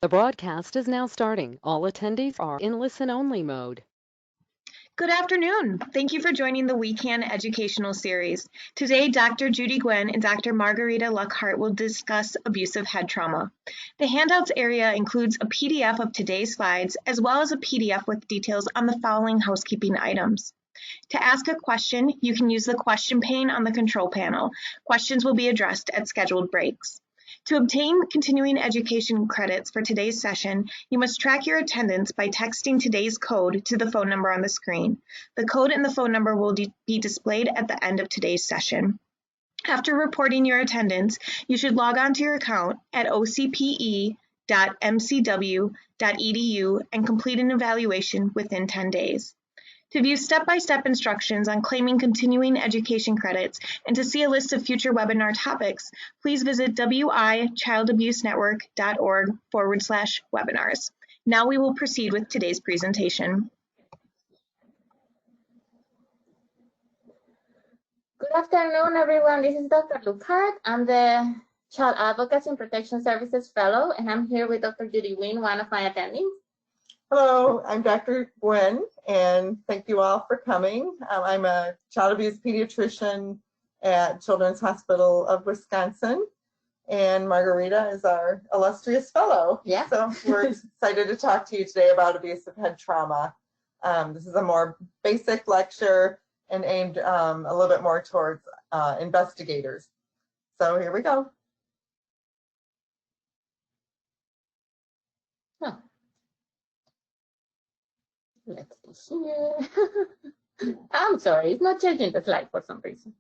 The broadcast is now starting. All attendees are in listen-only mode. Good afternoon. Thank you for joining the We Can educational series. Today, Dr. Judy Guinn and Dr. Margarita Luckhardt will discuss abusive head trauma. The handouts area includes a PDF of today's slides, as well as a PDF with details on the following housekeeping items. To ask a question, you can use the question pane on the control panel. Questions will be addressed at scheduled breaks. To obtain continuing education credits for today's session, you must track your attendance by texting today's code to the phone number on the screen. The code and the phone number will be displayed at the end of today's session. After reporting your attendance, you should log on to your account at ocpe.mcw.edu and complete an evaluation within 10 days. To view step-by-step instructions on claiming continuing education credits and to see a list of future webinar topics, please visit wichildabusenetwork.org/webinars. Now we will proceed with today's presentation. Good afternoon, everyone. This is Dr. Luckhardt. I'm the Child Advocacy and Protection Services Fellow, and I'm here with Dr. Judy Guinn, one of my attendees. Hello, I'm Dr. Guinn, and thank you all for coming. I'm a child abuse pediatrician at Children's Hospital of Wisconsin, and Margarita is our illustrious fellow. Yeah. So we're excited to talk to you today about abusive head trauma. This is a more basic lecture and aimed a little bit more towards investigators. So here we go. Oh. Let's see here. I'm sorry, it's not changing the slide for some reason.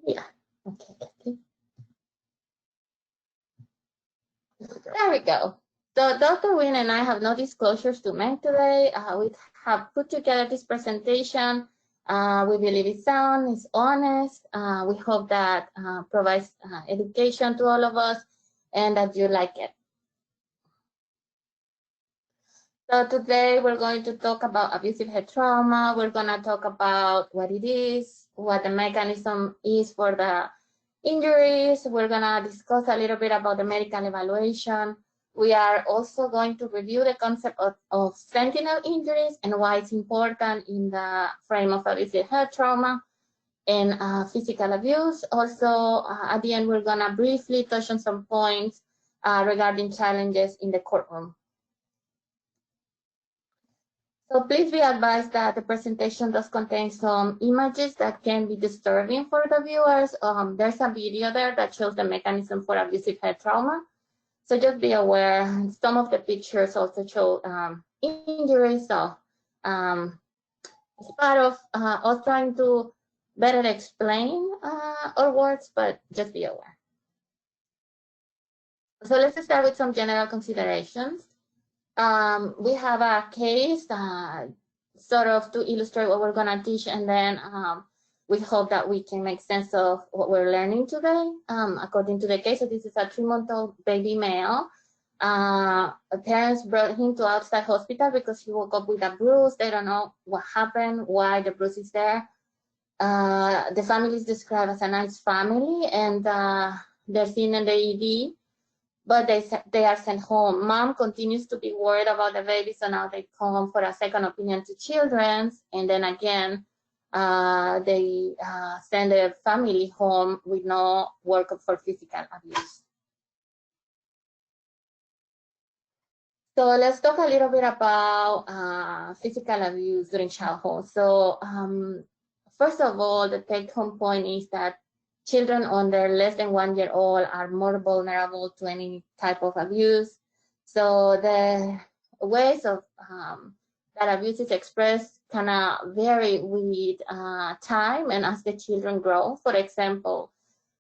Yeah, okay, let's see. There we go. So Dr. Guinn and I have no disclosures to make today. We have put together this presentation. We believe it's sound, it's honest. We hope that provides education to all of us and that you like it. So today we're going to talk about abusive head trauma. We're going to talk about what it is, what the mechanism is for the injuries. We're going to discuss a little bit about the medical evaluation. We are also going to review the concept of sentinel injuries and why it's important in the frame of abusive head trauma and physical abuse. Also, at the end, we're going to briefly touch on some points regarding challenges in the courtroom. So please be advised that the presentation does contain some images that can be disturbing for the viewers. There's a video there that shows the mechanism for abusive head trauma. So just be aware, some of the pictures also show injuries. So it's part of us trying to better explain our words, but just be aware. So let's start with some general considerations. We have a case sort of to illustrate what we're going to teach, and then we hope that we can make sense of what we're learning today. According to the case, so this is a 3-month-old baby male. Parents brought him to outside hospital because he woke up with a bruise. They don't know what happened, why the bruise is there. The family is described as a nice family, and they're seen in the ED. But they are sent home. Mom continues to be worried about the baby, so now they come for a second opinion to Children's, and then again, they send the family home with no workup for physical abuse. So let's talk a little bit about physical abuse during childhood. So first of all, the take-home point is that children under less than 1 year old are more vulnerable to any type of abuse. So the ways of that abuse is expressed kind of vary with time and as the children grow. For example,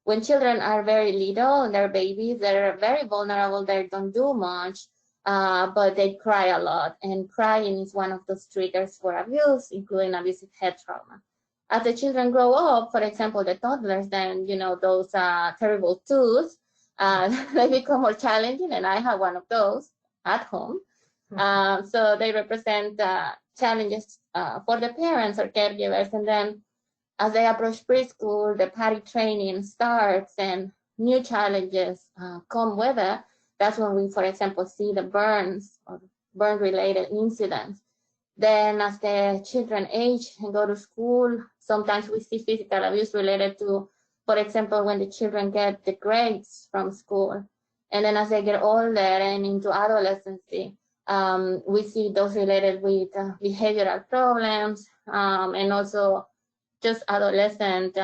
when children are very little and they're babies, they're very vulnerable. They don't do much, but they cry a lot. And crying is one of those triggers for abuse, including abusive head trauma. As the children grow up, for example, the toddlers, then, those terrible twos, they become more challenging, and I have one of those at home. So they represent challenges for the parents or caregivers. And then as they approach preschool, the potty training starts, and new challenges come with it, that's when we, for example, see the burns or burn-related incidents. Then as the children age and go to school, sometimes we see physical abuse related to, for example, when the children get the grades from school. And then as they get older and into adolescence, we see those related with behavioral problems and also just adolescent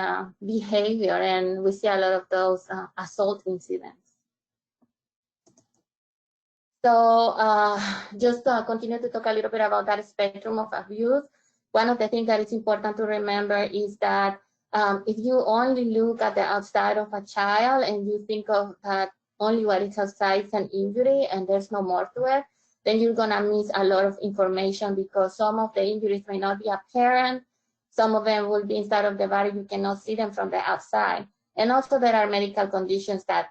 behavior. And we see a lot of those assault incidents. So just continue to talk a little bit about that spectrum of abuse. One of the things that is important to remember is that if you only look at the outside of a child and you think of that only what is outside is an injury and there's no more to it, then you're gonna miss a lot of information because some of the injuries may not be apparent. Some of them will be inside of the body. You cannot see them from the outside. And also there are medical conditions that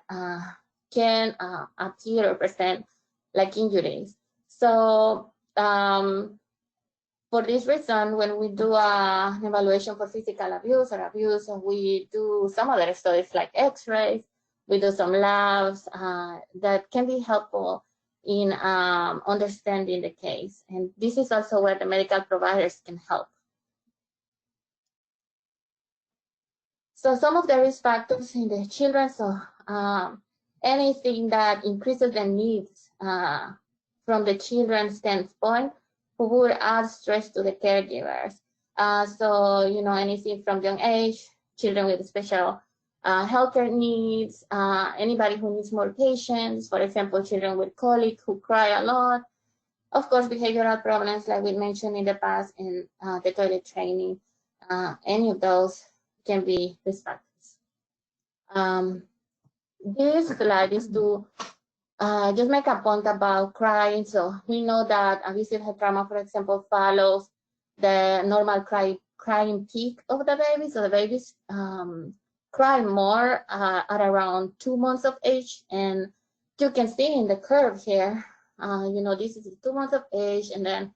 can appear or present like injuries. So for this reason, when we do an evaluation for physical abuse or abuse, we do some other studies like x-rays, we do some labs that can be helpful in understanding the case. And this is also where the medical providers can help. So some of the risk factors in the children, so anything that increases the needs from the children's standpoint would add stress to the caregivers. So, you know, anything from young age, children with special healthcare needs, anybody who needs more patience, for example, children with colic who cry a lot. Of course, behavioral problems like we mentioned in the past in the toilet training, any of those can be risk factors. This slide is to just make a point about crying. So we know that abusive head trauma, for example, follows the normal crying peak of the baby. So the babies cry more at around 2 months of age. And you can see in the curve here, you know, this is 2 months of age. And then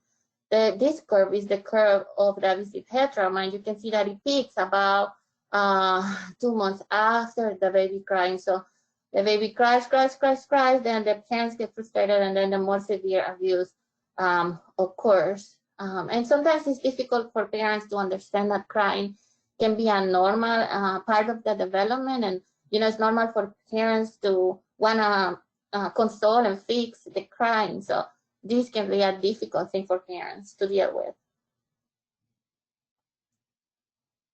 this curve is the curve of the abusive head trauma. And you can see that it peaks about 2 months after the baby crying. So the baby cries, then the parents get frustrated, and then the more severe abuse occurs. And sometimes it's difficult for parents to understand that crying can be a normal part of the development. And, you know, it's normal for parents to want to console and fix the crying. So this can be a difficult thing for parents to deal with.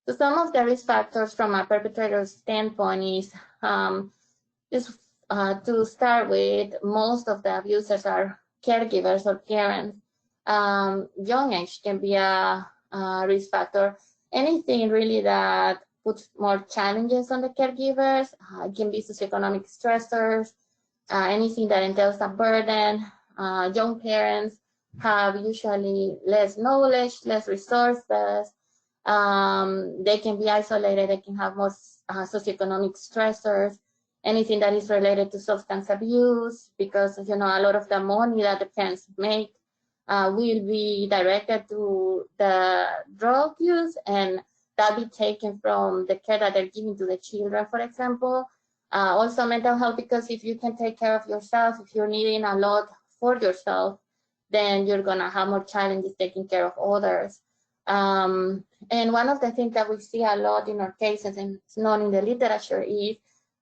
So some of the risk factors from a perpetrator's standpoint is just to start with, most of the abusers are caregivers or parents. Young age can be a risk factor. Anything really that puts more challenges on the caregivers. It can be socioeconomic stressors, anything that entails a burden. Young parents have usually less knowledge, less resources. They can be isolated, they can have more socioeconomic stressors, anything that is related to substance abuse, because, you know, a lot of the money that the parents make will be directed to the drug use, and that be taken from the care that they're giving to the children, for example. Also mental health, because if you can take care of yourself, if you're needing a lot for yourself, then you're gonna have more challenges taking care of others. And one of the things that we see a lot in our cases, and it's known in the literature, is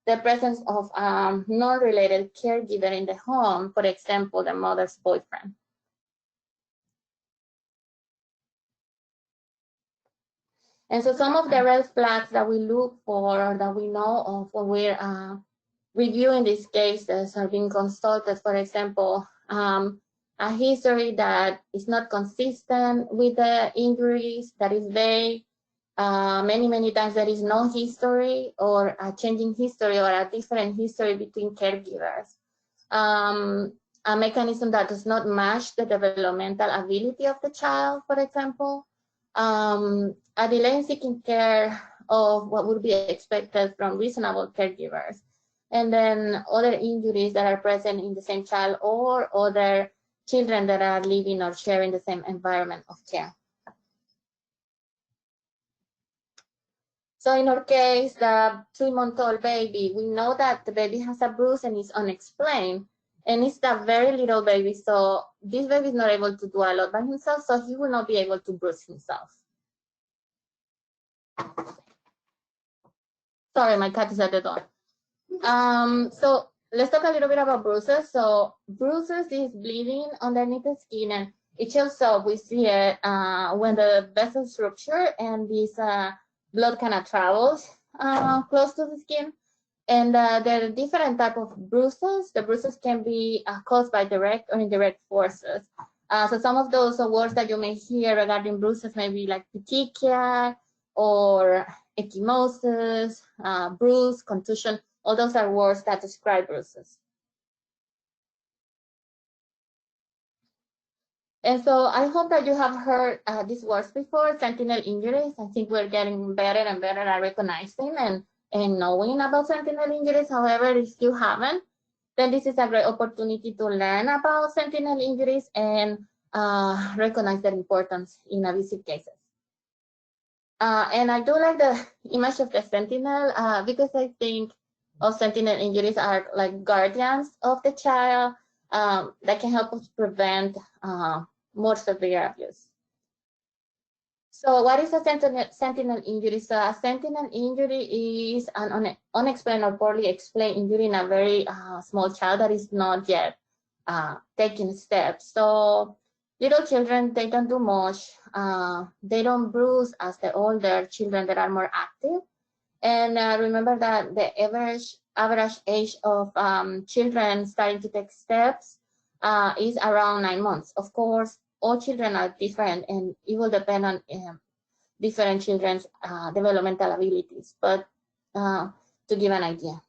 the presence of non-related caregiver in the home, for example, the mother's boyfriend. And so some of the red flags that we look for, or that we know of when we're reviewing these cases or being consulted, for example, a history that is not consistent with the injuries, that is vague. Many times there is no history, or a changing history, or a different history between caregivers. A mechanism that does not match the developmental ability of the child, for example. A delay in seeking care of what would be expected from reasonable caregivers. And then other injuries that are present in the same child or other children that are living or sharing the same environment of care. So in our case, the 3-month-old baby, we know that the baby has a bruise and is unexplained. And it's a very little baby, so this baby is not able to do a lot by himself, so he will not be able to bruise himself. Sorry, my cat is at the door. So let's talk a little bit about bruises. So bruises is bleeding underneath the skin, and it shows up. We see it when the vessels rupture and this blood kind of travels close to the skin. And there are different type of bruises. The bruises can be caused by direct or indirect forces. So some of those words that you may hear regarding bruises may be like petechia or ecchymosis, bruise, contusion. All those are words that describe bruises. And so I hope that you have heard these words before, sentinel injuries. I think we're getting better and better at recognizing and knowing about sentinel injuries. However, if you haven't, then this is a great opportunity to learn about sentinel injuries and recognize their importance in abusive cases. And I do like the image of the sentinel because I think of sentinel injuries are like guardians of the child that can help us prevent more severe abuse. So what is a sentinel injury? So a sentinel injury is an unexplained or poorly explained injury in a very small child that is not yet taking steps. So little children, they don't do much. They don't bruise as the older children that are more active. And remember that the average age of children starting to take steps is around 9 months. Of course, all children are different, and it will depend on different children's developmental abilities, but to give an idea.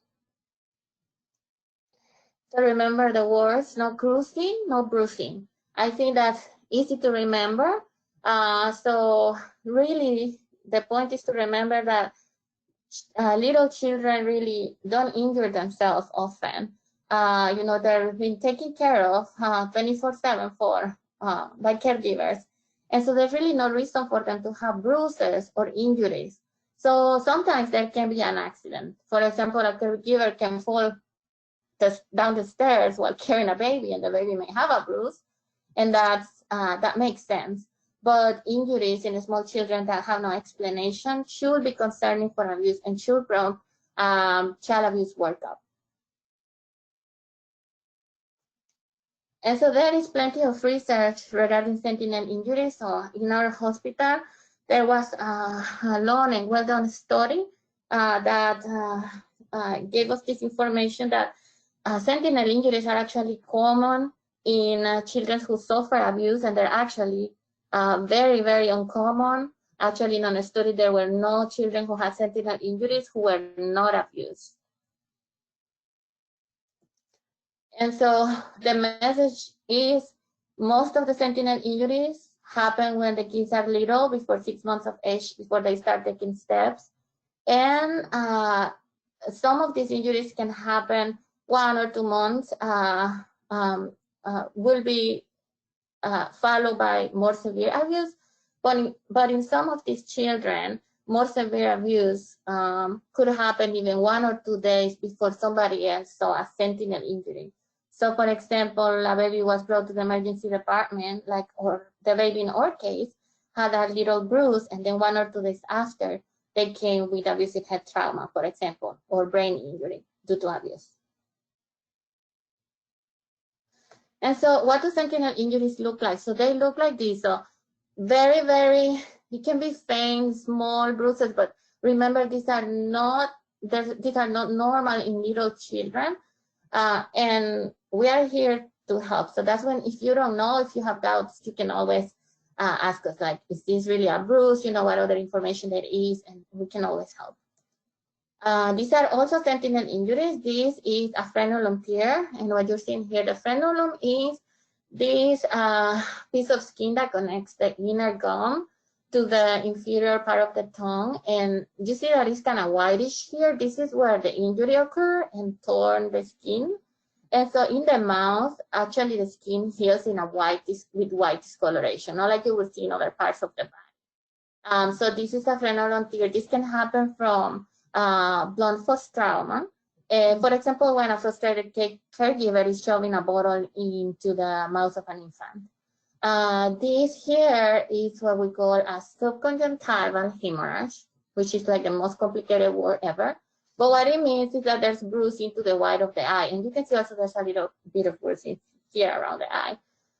So remember the words, no cruising, no bruising. I think that's easy to remember. So really, the point is to remember that little children really don't injure themselves often. You know, they're being taken care of 24/7 by caregivers. And so there's really no reason for them to have bruises or injuries. So sometimes there can be an accident. For example, a caregiver can fall down the stairs while carrying a baby, and the baby may have a bruise, and that makes sense. But injuries in small children that have no explanation should be concerning for abuse and should prompt child abuse workup. And so there is plenty of research regarding sentinel injuries. So in our hospital, there was a long and well-done study that gave us this information that sentinel injuries are actually common in children who suffer abuse, and they're actually very, very uncommon. Actually, in a study, there were no children who had sentinel injuries who were not abused. And so the message is most of the sentinel injuries happen when the kids are little, before 6 months of age, before they start taking steps. And some of these injuries can happen 1 or 2 months, will be followed by more severe abuse. But in some of these children, more severe abuse could happen even 1 or 2 days before somebody else saw a sentinel injury. So for example, a baby was brought to the emergency department, or the baby in our case had a little bruise, and then 1 or 2 days after, they came with abusive head trauma, for example, or brain injury due to abuse. And so what do sentinel injuries look like? So they look like this. So very, very, it can be faint, small bruises, but remember these are not normal in little children. And we are here to help. So that's when, if you don't know, if you have doubts, you can always ask us, like, is this really a bruise? You know, what other information there is, and we can always help. These are also sentinel injuries. This is a frenulum tear, and what you're seeing here, the frenulum is this piece of skin that connects the inner gum to the inferior part of the tongue, and you see that it's kind of whitish here. This is where the injury occurred and torn the skin. And so in the mouth, actually the skin heals in with white discoloration, not like you would see in other parts of the body. So this is a phenomenon tear. This can happen from blunt force trauma. For example, when a frustrated caregiver is shoving a bottle into the mouth of an infant. This here is what we call a subconjunctival hemorrhage, which is like the most complicated word ever. But what it means is that there's bruising to the white of the eye. And you can see also there's a little bit of bruising here around the eye.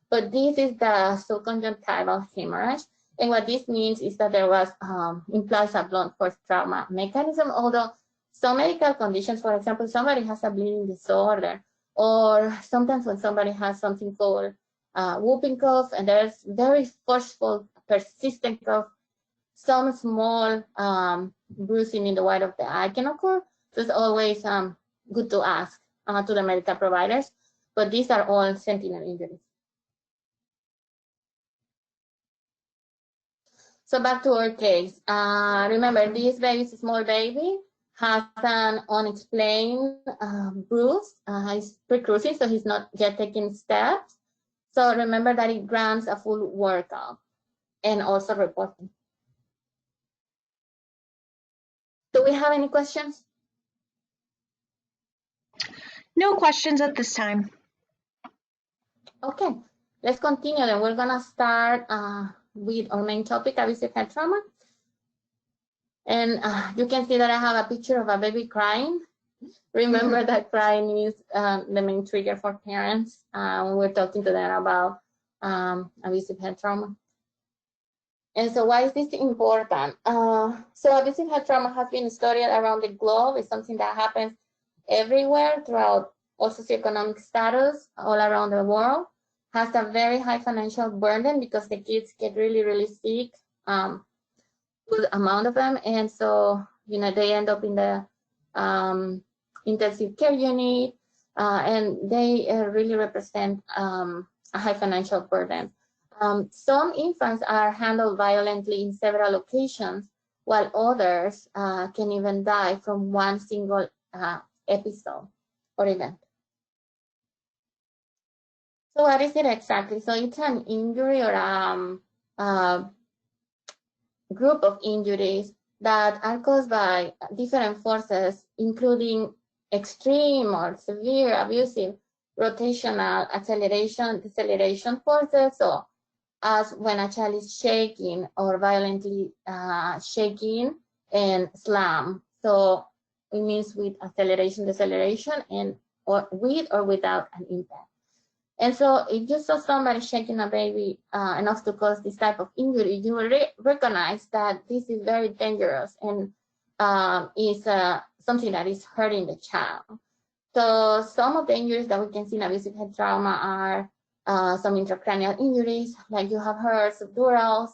But this is the subconjunctival hemorrhage. And what this means is that there was implies a blunt force trauma mechanism, although some medical conditions, for example, somebody has a bleeding disorder, or sometimes when somebody has something called whooping cough, and there's very forceful, persistent cough, some small bruising in the white of the eye can occur. So it's always good to ask to the medical providers, but these are all sentinel injuries. So back to our case. Remember, this baby is a small baby, has an unexplained bruise. He's pre-cruising, so he's not yet taking steps. So remember that it grants a full workup and also reporting. Do we have any questions? No questions at this time. Okay, let's continue. Then we're gonna start with our main topic, abusive head trauma. And you can see that I have a picture of a baby crying. Remember that crying is the main trigger for parents when we're talking to them about abusive head trauma. And so why is this important? So abusive head trauma has been studied around the globe. It's something that happens everywhere throughout all socioeconomic status all around the world. Has a very high financial burden because the kids get really, really sick, good amount of them. And so, you know, they end up in the intensive care unit, and they really represent a high financial burden. Some infants are handled violently in several locations, while others can even die from one single episode or event. So what is it exactly? So it's an injury or group of injuries that are caused by different forces, including extreme or severe abusive rotational acceleration, deceleration forces. So as when a child is shaking or violently shaking and slam. So it means with acceleration, deceleration, and or with or without an impact. And so if you saw somebody shaking a baby enough to cause this type of injury, you will recognize that this is very dangerous and is something that is hurting the child. So some of the injuries that we can see in abusive head trauma are some intracranial injuries, like you have heard, subdurals.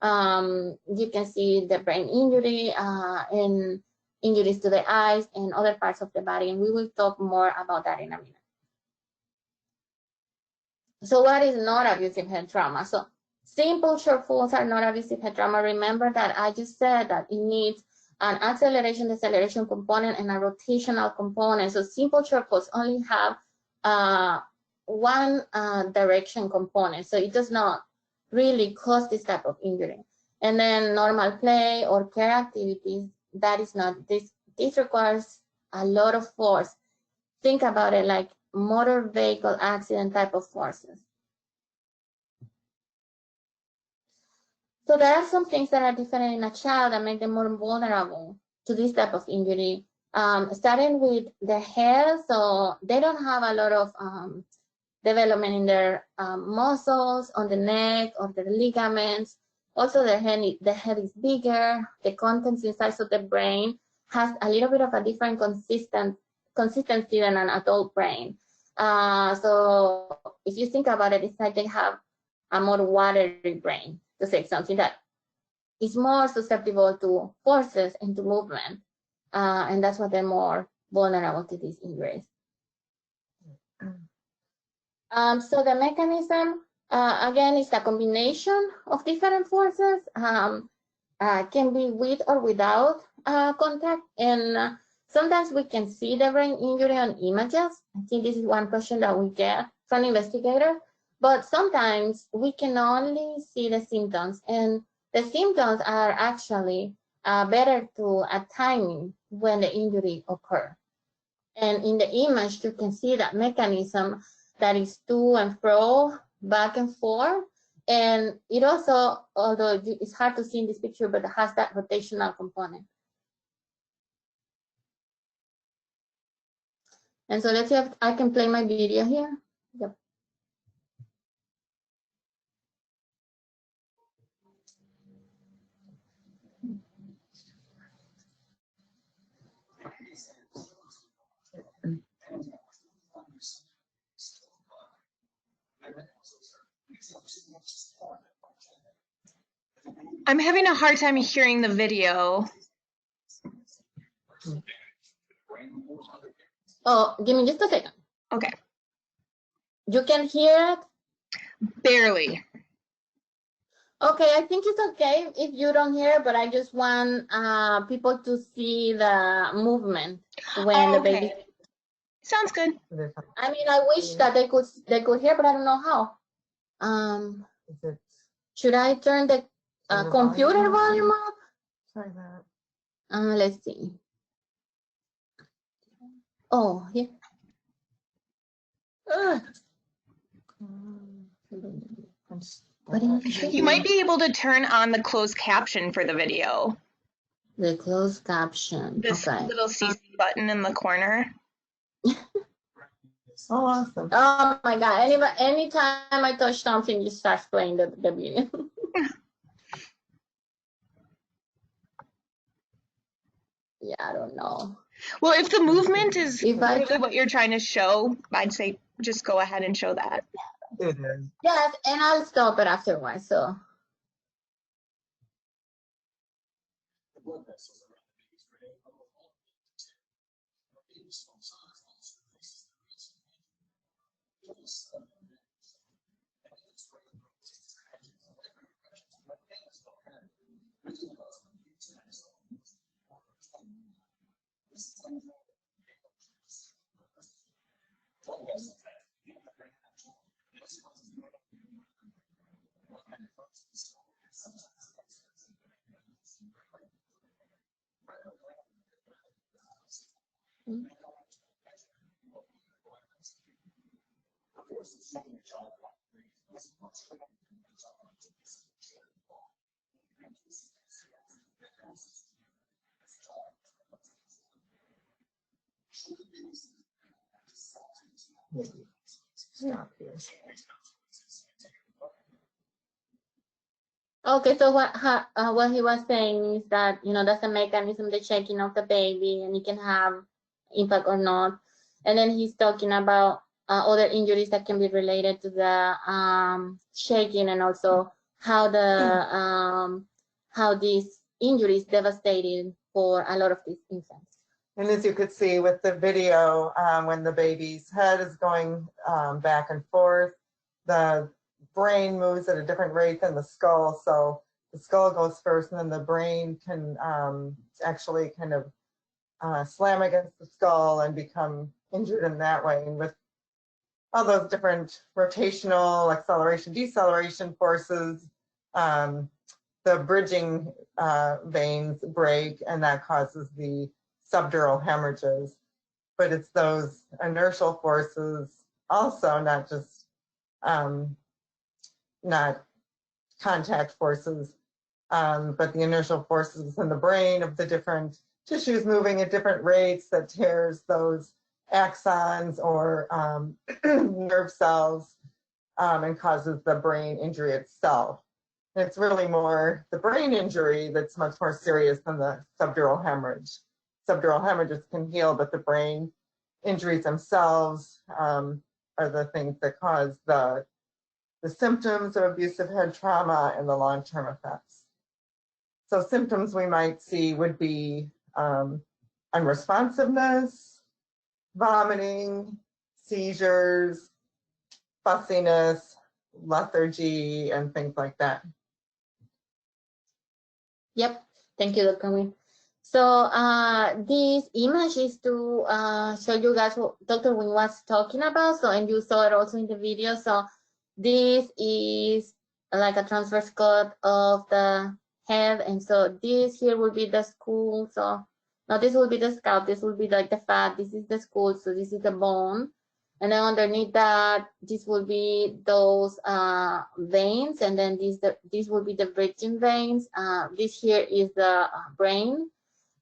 You can see the brain injury and injuries to the eyes and other parts of the body. And we will talk more about that in a minute. So what is not abusive head trauma? So simple short falls are not abusive head trauma. Remember that I just said that it needs an acceleration, deceleration component and a rotational component. So simple short falls only have one direction component. So it does not really cause this type of injury. And then normal play or care activities, that is not, this requires a lot of force. Think about it like motor vehicle accident type of forces. So there are some things that are different in a child that make them more vulnerable to this type of injury. Starting with the head, so they don't have a lot of development in their muscles, on the neck, or the ligaments. Also, the head is bigger. The contents inside of the brain has a little bit of a different consistency than an adult brain. So if you think about it, it's like they have a more watery brain, to say something that is more susceptible to forces and to movement. And that's why they're more vulnerable to these injuries. So the mechanism, again, is a combination of different forces, can be with or without contact. And sometimes we can see the brain injury on images. I think this is one question that we get from investigators. But sometimes we can only see the symptoms. And the symptoms are actually better to a timing when the injury occurs. And in the image, you can see that mechanism that is to and fro, back and forth. And it also, although it's hard to see in this picture, but it has that rotational component. And so let's see if I can play my video here. Yep. I'm having a hard time hearing the video. Oh, give me just a second. Okay. You can hear it? Barely. Okay, I think it's okay if you don't hear, but I just want people to see the movement when the baby. Sounds good. I mean, I wish that they could hear, but I don't know how. Should I turn the computer volume up? Try that. Let's see. Oh, yeah. You might be able to turn on the closed caption for the video. The closed caption. This Okay. little CC button in the corner. Oh, awesome. Oh my God. Anytime I touch something, it starts playing the video. Yeah, I don't know. Well, if the movement is If I- really what you're trying to show, I'd say just go ahead and show that. It is. Yes, and I'll stop it afterwards. So. Stop here. Okay, so what he was saying is that, that's the mechanism, the shaking of the baby, and it can have impact or not. And then he's talking about other injuries that can be related to the shaking, and also how these injuries devastated for a lot of these infants. And as you could see with the video, when the baby's head is going back and forth, the brain moves at a different rate than the skull. So the skull goes first, and then the brain can actually kind of slam against the skull and become injured in that way. And with all those different rotational, acceleration, deceleration forces, the bridging veins break, and that causes the subdural hemorrhages. But it's those inertial forces also, not just not contact forces, but the inertial forces in the brain of the different tissues moving at different rates that tears those axons or nerve cells and causes the brain injury itself. And it's really more the brain injury that's much more serious than the subdural hemorrhage. Subdural hemorrhages can heal, but the brain injuries themselves are the things that cause the symptoms of abusive head trauma and the long-term effects. So symptoms we might see would be unresponsiveness, vomiting, seizures, fussiness, lethargy, and things like that. Yep, thank you, Dr. Guinn. So this image is to show you guys what Dr. Guinn was talking about. So, and you saw it also in the video. So this is like a transverse cut of the head. And so this here will be the skull. So now this will be the scalp. This will be like the fat. This is the skull. So this is the bone. And then underneath that, this will be those veins. And then this will be the bridging veins. This here is the brain.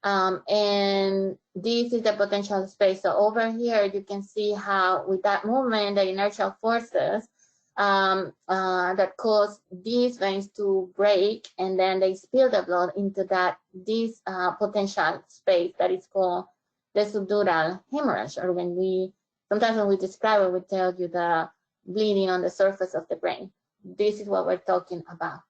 And this is the potential space. So over here, you can see how with that movement, the inertial forces that cause these veins to break, and then they spill the blood into this potential space that is called the subdural hemorrhage, or sometimes when we describe it, we tell you the bleeding on the surface of the brain. This is what we're talking about.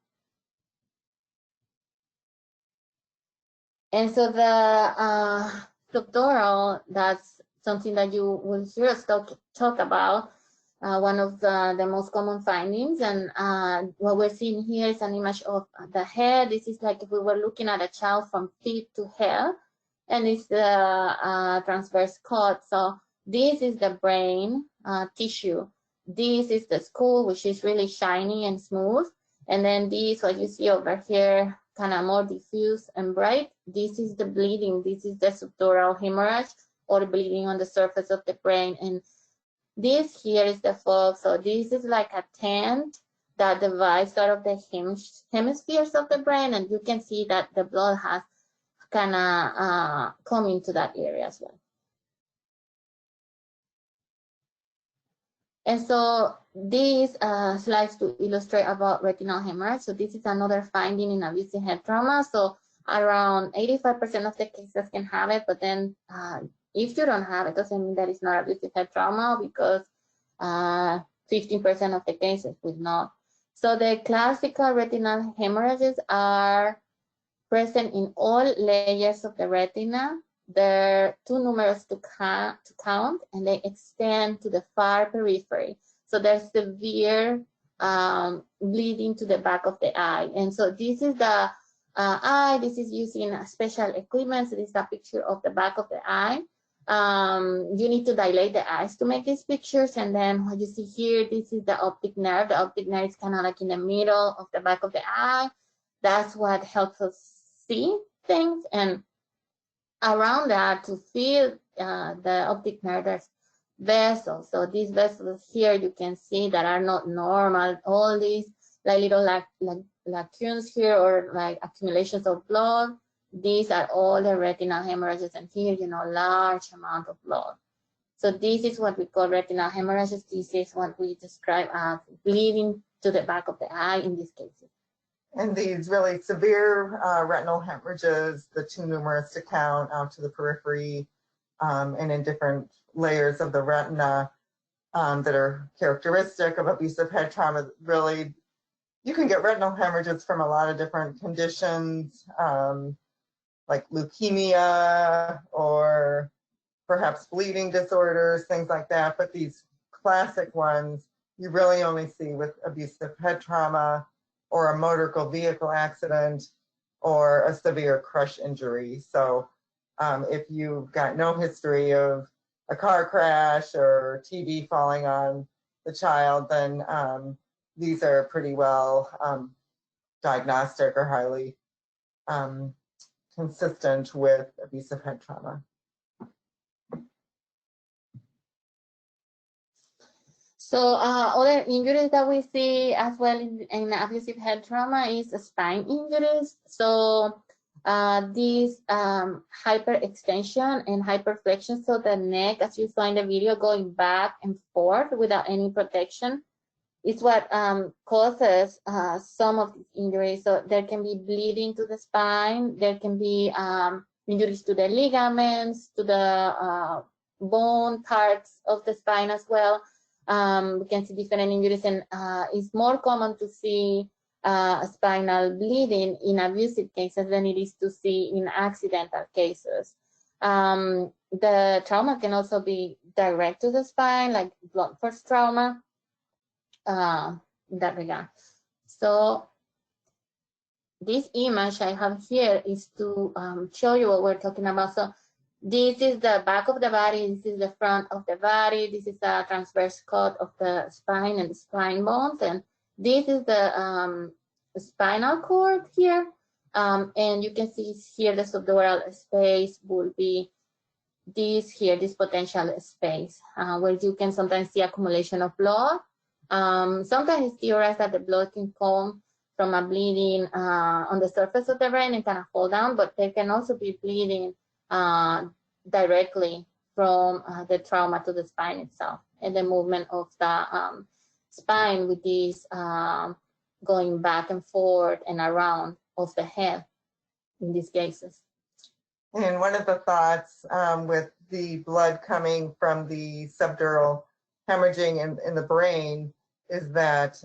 And so the subdural, that's something that you will hear us talk about. One of the most common findings, and what we're seeing here is an image of the head. This is like if we were looking at a child from feet to head, and it's the transverse cut. So this is the brain tissue. This is the skull, which is really shiny and smooth. And then this, what you see over here, kind of more diffuse and bright, this is the bleeding. This is the subdural hemorrhage, or bleeding on the surface of the brain. And this here is the fog. So this is like a tent that divides sort of the hemispheres of the brain, and you can see that the blood has kind of come into that area as well. And so these slides to illustrate about retinal hemorrhage. So this is another finding in abusive head trauma. So around 85% of the cases can have it, but then if you don't have it, doesn't mean that it's not abusive head trauma, because 15% of the cases will not. So the classical retinal hemorrhages are present in all layers of the retina. They're too numerous to count, and they extend to the far periphery. So there's severe bleeding to the back of the eye. And so this is the eye. This is using special equipment. So this is a picture of the back of the eye. You need to dilate the eyes to make these pictures. And then what you see here, this is the optic nerve. The optic nerve is kind of like in the middle of the back of the eye. That's what helps us see things. And around that, to feel the optic nerve, there's vessels. So these vessels here, you can see that are not normal. All these like little lacunes here, or like accumulations of blood. These are all the retinal hemorrhages, and here, large amount of blood. So this is what we call retinal hemorrhages. This is what we describe as bleeding to the back of the eye in these cases. And these really severe retinal hemorrhages, the too numerous to count, out to the periphery, and in different layers of the retina that are characteristic of abusive head trauma. Really, you can get retinal hemorrhages from a lot of different conditions, like leukemia, or perhaps bleeding disorders, things like that. But these classic ones, you really only see with abusive head trauma, or a motor vehicle accident, or a severe crush injury. So if you've got no history of a car crash or TV falling on the child, then these are pretty well diagnostic or highly consistent with abusive head trauma. So other injuries that we see as well in abusive head trauma is spine injuries. So these hyperextension and hyperflexion, so the neck, as you saw in the video, going back and forth without any protection, is what causes some of these injuries. So there can be bleeding to the spine. There can be injuries to the ligaments, to the bone parts of the spine as well. We can see different injuries, and it's more common to see spinal bleeding in abusive cases than it is to see in accidental cases. The trauma can also be direct to the spine, like blunt force trauma, in that regard. So this image I have here is to show you what we're talking about. So this is the back of the body, this is the front of the body, this is a transverse cut of the spine and the spine bones, and this is the spinal cord here. And you can see here the subdural space will be this here, this potential space, where you can sometimes see accumulation of blood. Sometimes it's theorized that the blood can come from a bleeding on the surface of the brain and kind of fall down, but there can also be bleeding directly from the trauma to the spine itself and the movement of the spine with this going back and forth and around of the head in these cases. And one of the thoughts with the blood coming from the subdural hemorrhaging in the brain is that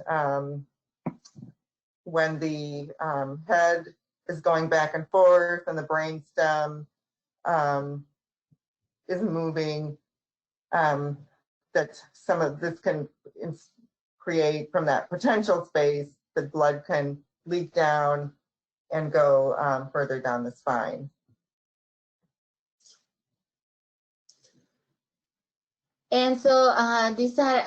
when the head is going back and forth and the brain stem is moving, that some of this can create from that potential space, the blood can leak down and go further down the spine. And so these are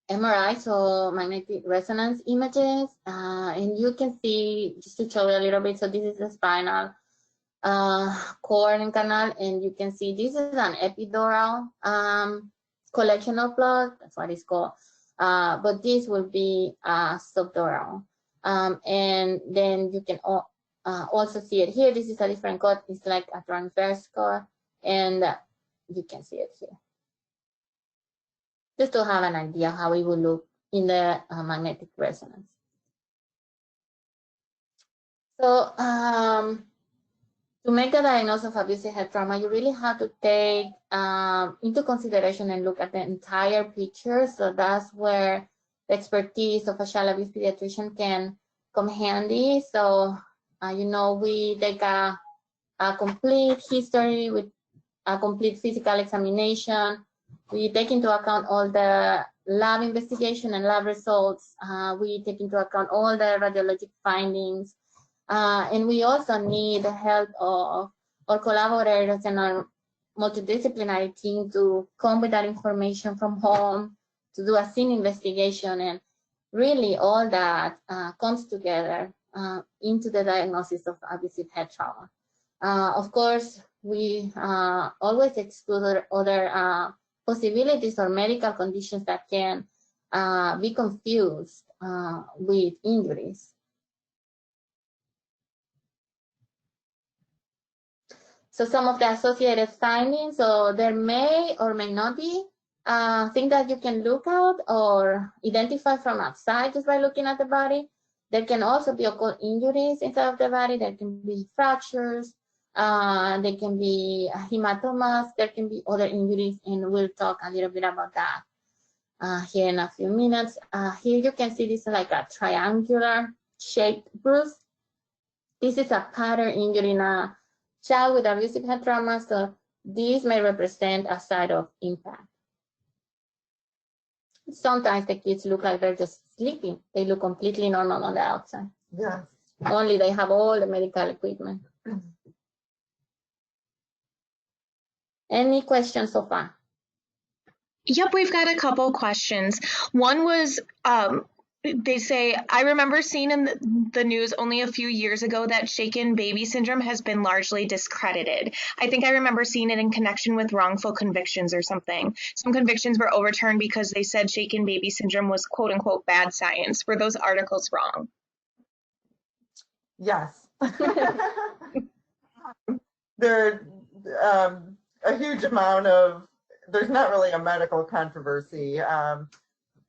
MRI, so magnetic resonance images, and you can see, just to show you a little bit, so this is the spinal cord and canal, and you can see this is an epidural collection of blood, that's what it's called, but this will be subdural. And then you can also see it here. This is a different cord, it's like a transverse cord, and you can see it here. Just to have an idea how it will look in the magnetic resonance. So to make the diagnosis of abusive head trauma, you really have to take into consideration and look at the entire picture. So that's where the expertise of a child abuse pediatrician can come handy. So, you know, we take a complete history with a complete physical examination. We take into account all the lab investigation and lab results. We take into account all the radiologic findings. And we also need the help of our collaborators and our multidisciplinary team to come with that information from home, to do a scene investigation, and really all that comes together into the diagnosis of abusive head trauma. Of course, we always exclude other possibilities or medical conditions that can be confused with injuries. So some of the associated findings, so there may or may not be things that you can look out or identify from outside just by looking at the body. There can also be occult injuries inside of the body. There can be fractures. There can be hematomas. There can be other injuries, and we'll talk a little bit about that here in a few minutes. Here you can see this is like a triangular shaped bruise. This is a pattern injury in a child with abusive head trauma, so these may represent a site of impact. Sometimes the kids look like they're just sleeping. They look completely normal on the outside. Yeah. Only they have all the medical equipment. Any questions so far? Yep, we've got a couple questions. One was, they say, I remember seeing in the news only a few years ago that shaken baby syndrome has been largely discredited. I think I remember seeing it in connection with wrongful convictions or something. Some convictions were overturned because they said shaken baby syndrome was quote unquote bad science. Were those articles wrong? Yes. There a huge amount of, there's not really a medical controversy.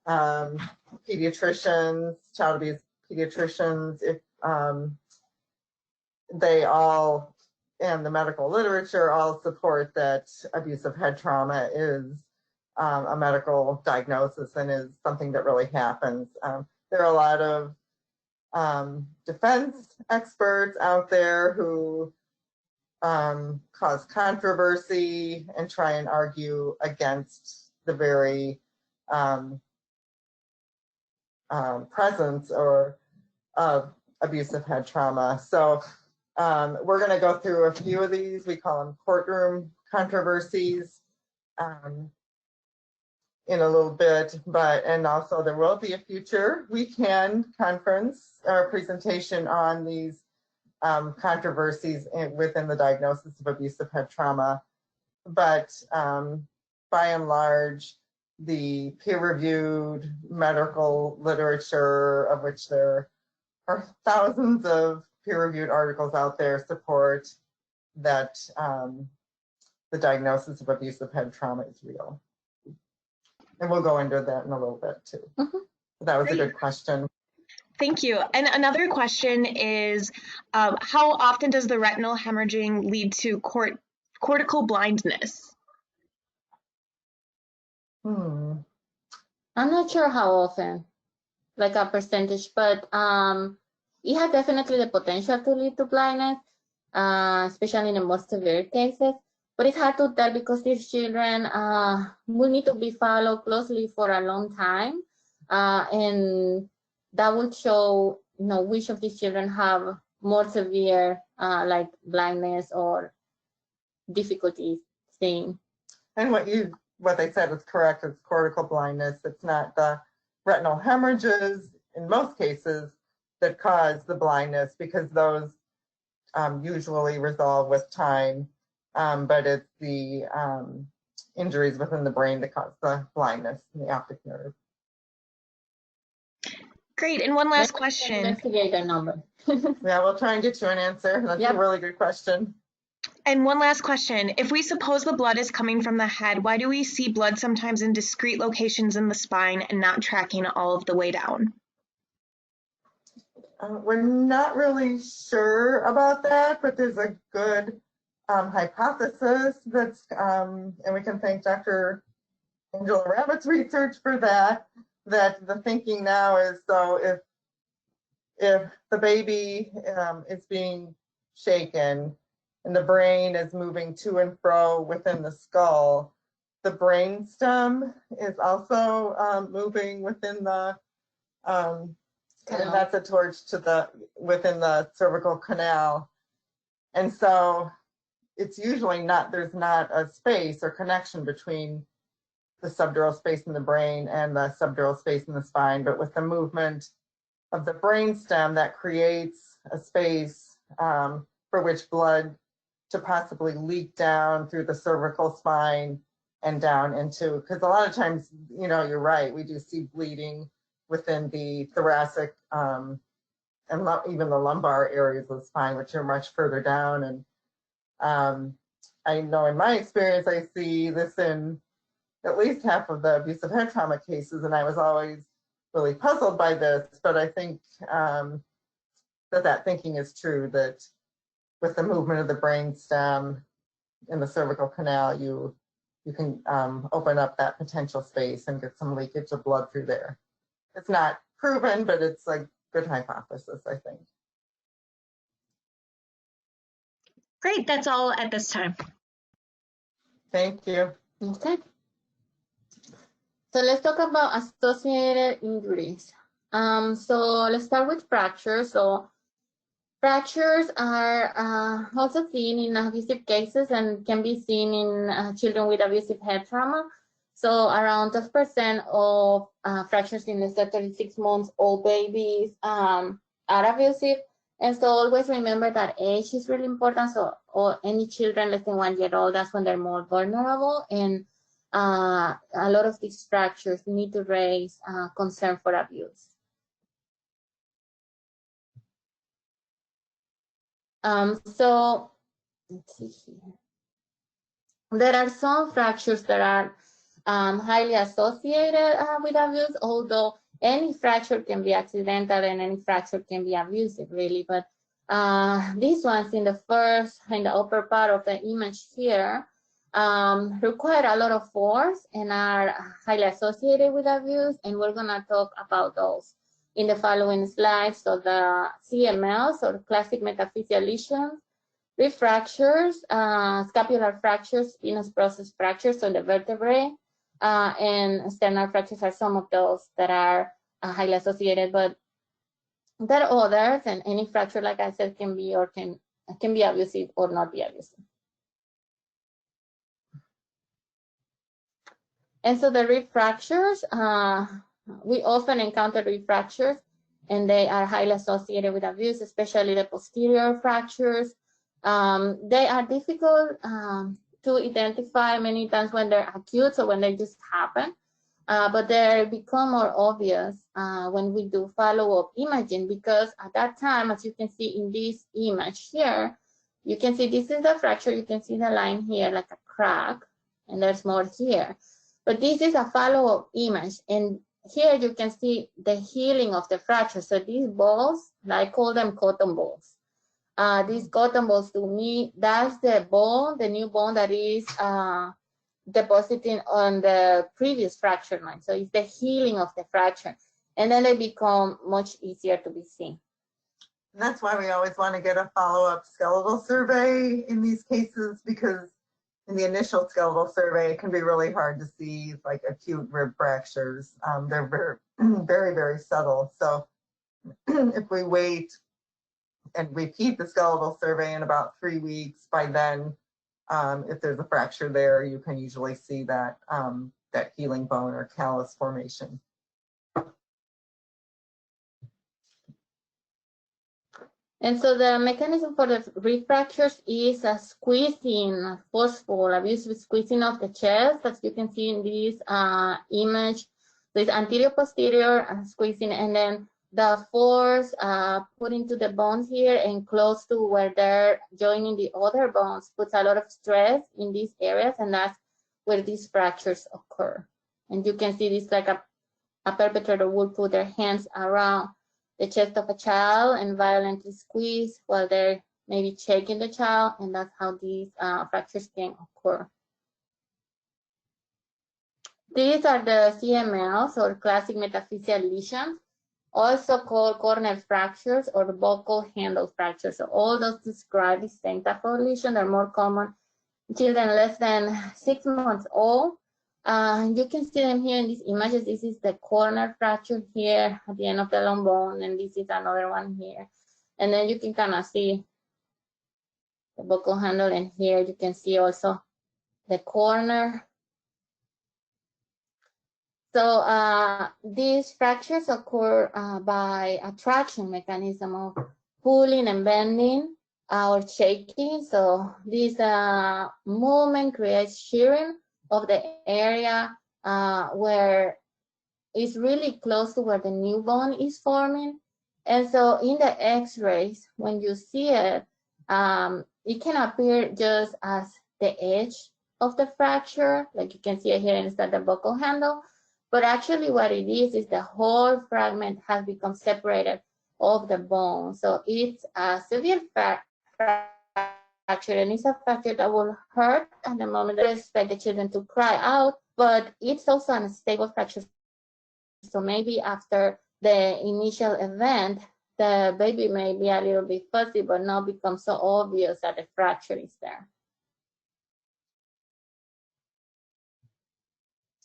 Pediatricians, child abuse pediatricians, if they all, and the medical literature all support that abusive head trauma is a medical diagnosis and is something that really happens. There are a lot of defense experts out there who cause controversy and try and argue against the very presence or of abusive head trauma. So we're going to go through a few of these. We call them courtroom controversies in a little bit, and also there will be a future weekend conference or presentation on these controversies within the diagnosis of abusive head trauma, but by and large, the peer-reviewed medical literature, of which there are thousands of peer-reviewed articles out there, support that the diagnosis of abusive head trauma is real. And we'll go into that in a little bit too. That was a good question. Thank you. And another question is, how often does the retinal hemorrhaging lead to cortical blindness? I'm not sure how often, like a percentage, but it has definitely the potential to lead to blindness, especially in the most severe cases. But it's hard to tell because these children will need to be followed closely for a long time, and that will show, which of these children have more severe, like blindness or difficulties seeing. And what they said is correct. It's cortical blindness. It's not the retinal hemorrhages in most cases that cause the blindness, because those usually resolve with time. But it's the injuries within the brain that cause the blindness in the optic nerve. Great. And one last question. Investigate the number. Yeah, we'll try and get you an answer. That's a really good question. And one last question. If we suppose the blood is coming from the head, why do we see blood sometimes in discrete locations in the spine and not tracking all of the way down? We're not really sure about that, but there's a good hypothesis that's, and we can thank Dr. Angela Rabbit's research for that, that the thinking now is, so if the baby is being shaken and the brain is moving to and fro within the skull, the brain stem is also moving within the, and that's a torch to within the cervical canal. And so it's usually there's not a space or connection between the subdural space in the brain and the subdural space in the spine, but with the movement of the brain stem, that creates a space for which blood to possibly leak down through the cervical spine and down into, because a lot of times, you're right, we do see bleeding within the thoracic and even the lumbar areas of the spine, which are much further down. And I know in my experience, I see this in at least half of the abusive head trauma cases, and I was always really puzzled by this, but I think that thinking is true, that with the movement of the brain stem in the cervical canal, you can open up that potential space and get some leakage of blood through there. It's not proven, but it's a good hypothesis, I think. Great, that's all at this time. Thank you. Okay. So let's talk about associated injuries. So let's start with fractures. So fractures are also seen in abusive cases and can be seen in children with abusive head trauma. So around 12% of fractures in the 36 months old babies are abusive. And so always remember that age is really important. So any children less than 1 year old, that's when they're more vulnerable. And a lot of these fractures need to raise concern for abuse. So let's see here. There are some fractures that are highly associated with abuse, although any fracture can be accidental and any fracture can be abusive, really. But these ones in the upper part of the image here require a lot of force and are highly associated with abuse, and we're gonna talk about those in the following slides. So the CMLs, or classic metaphyseal lesions, rib fractures, scapular fractures, venous process fractures, so the vertebrae, and sternal fractures are some of those that are highly associated, but there are others, and any fracture, like I said, can be abusive or not be abusive. And so the rib fractures, we often encounter rib fractures, and they are highly associated with abuse, especially the posterior fractures. They are difficult to identify many times when they're acute or when they just happen, but they become more obvious when we do follow-up imaging, because at that time, as you can see in this image here, you can see this is the fracture. You can see the line here like a crack, and there's more here. But this is a follow-up image, and here you can see the healing of the fracture. So these balls, I call them cotton balls. These cotton balls, to me, that's the bone, the new bone that is depositing on the previous fracture line. So it's the healing of the fracture, and then they become much easier to be seen. And that's why we always want to get a follow-up skeletal survey in these cases, because in the initial skeletal survey, it can be really hard to see like acute rib fractures. They're very, very subtle. So if we wait and repeat the skeletal survey in about 3 weeks, by then, if there's a fracture there, you can usually see that, that healing bone or callus formation. And so the mechanism for the refractures is a squeezing, forceful, abusive squeezing of the chest, as you can see in this image. There's anterior-posterior squeezing, and then the force put into the bones here and close to where they're joining the other bones puts a lot of stress in these areas, and that's where these fractures occur. And you can see this like a perpetrator would put their hands around the chest of a child and violently squeeze while they're maybe shaking the child, and that's how these fractures can occur. These are the CMLs, or classic metaphyseal lesions, also called corner fractures or buccal handle fractures. So all those describe the same type of lesion. They're more common in children less than 6 months old. You can see them here in these images. This is the corner fracture here at the end of the long bone, and this is another one here. And then you can kind of see the buccal handle, and here you can see also the corner. So these fractures occur by attraction mechanism of pulling and bending or shaking. So this movement creates shearing of the area where it's really close to where the new bone is forming. And so in the x-rays, when you see it, it can appear just as the edge of the fracture, like you can see it here inside the buccal handle. But actually what it is the whole fragment has become separated of the bone. So it's a severe fracture, and it's a fracture that will hurt at the moment. They expect the children to cry out, but it's also an unstable fracture. So maybe after the initial event, the baby may be a little bit fuzzy, but not become so obvious that the fracture is there.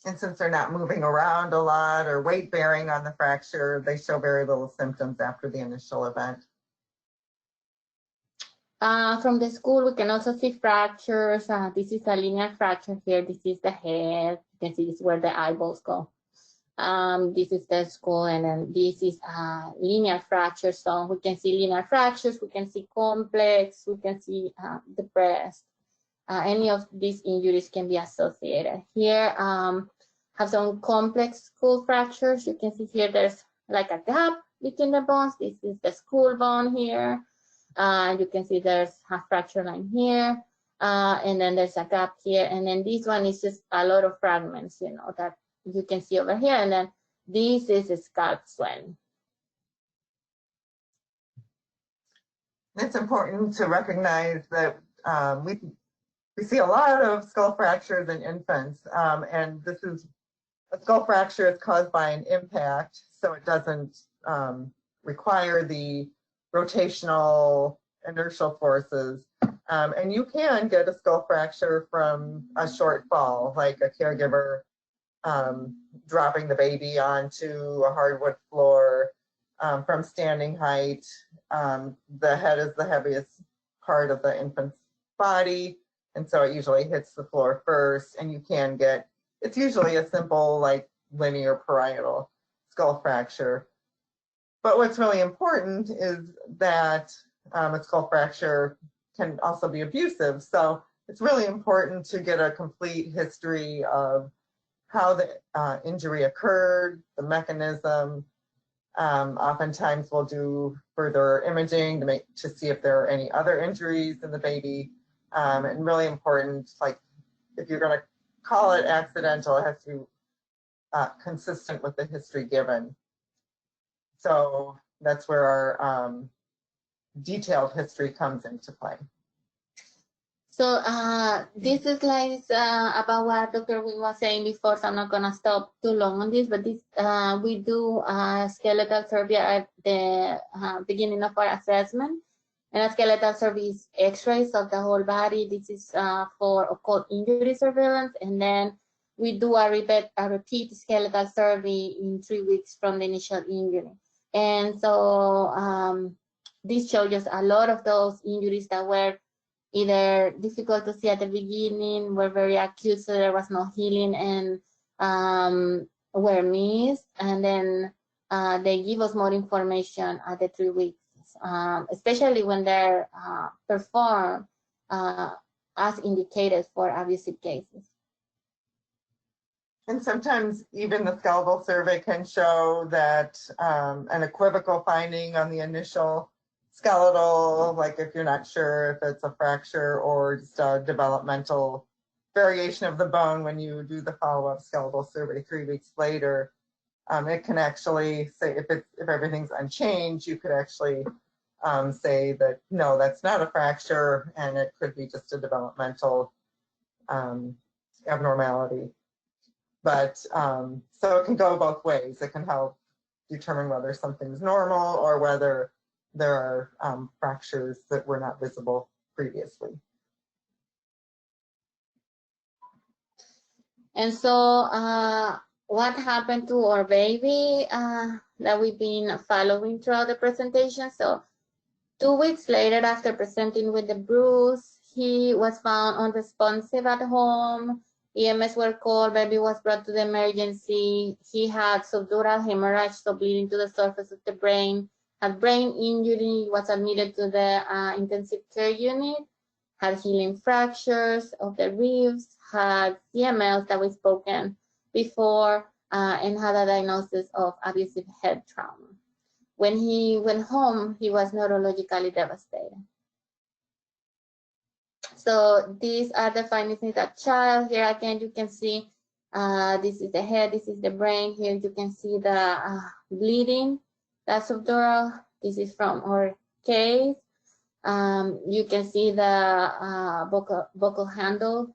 And since they're not moving around a lot or weight bearing on the fracture, they show very little symptoms after the initial event. From the school, we can also see fractures. This is a linear fracture here. This is the head. You can see this is where the eyeballs go. This is the skull, and then this is a linear fracture. So we can see linear fractures. We can see complex. We can see the breast. Any of these injuries can be associated. Here, have some complex skull fractures. You can see here there's like a gap between the bones. This is the skull bone here. You can see there's a fracture line here, and then there's a gap here, and then this one is just a lot of fragments, you know, that you can see over here, and then this is a scalp swelling. It's important to recognize that we see a lot of skull fractures in infants, and this is a skull fracture is caused by an impact, so it doesn't require the rotational inertial forces. And you can get a skull fracture from a short fall, like a caregiver dropping the baby onto a hardwood floor from standing height. The head is the heaviest part of the infant's body, and so it usually hits the floor first, and you can get, it's usually a simple like linear parietal skull fracture. But what's really important is that a skull fracture can also be abusive. So it's really important to get a complete history of how the injury occurred, the mechanism. Oftentimes we'll do further imaging to see if there are any other injuries in the baby. And really important, like if you're going to call it accidental, it has to be consistent with the history given. So that's where our detailed history comes into play. So this is like about what Dr. Guinn was saying before, so I'm not gonna stop too long on this, but this we do a skeletal survey at the beginning of our assessment. And a skeletal survey is x-rays of the whole body. This is for occult injury surveillance. And then we do a repeat skeletal survey in 3 weeks from the initial injury. And so this shows us a lot of those injuries that were either difficult to see at the beginning, were very acute, so there was no healing, and were missed. And then they give us more information at the 3 weeks, especially when they're performed as indicated for abusive cases. And sometimes even the skeletal survey can show that an equivocal finding on the initial skeletal, like if you're not sure if it's a fracture or just a developmental variation of the bone when you do the follow-up skeletal survey 3 weeks later. It can actually say if everything's unchanged, you could actually say that no, that's not a fracture, and it could be just a developmental abnormality. But so it can go both ways. It can help determine whether something's normal or whether there are fractures that were not visible previously. And so what happened to our baby that we've been following throughout the presentation? So 2 weeks later, after presenting with the bruise, he was found unresponsive at home. EMS were called, baby was brought to the emergency. He had subdural hemorrhage, so bleeding to the surface of the brain, had brain injury, was admitted to the intensive care unit, had healing fractures of the ribs, had CMLs that we spoken before, and had a diagnosis of abusive head trauma. When he went home, he was neurologically devastated. So these are the findings in that child. Here again, you can see this is the head, this is the brain. Here you can see the bleeding, that's subdural. This is from our case. You can see the buccal handle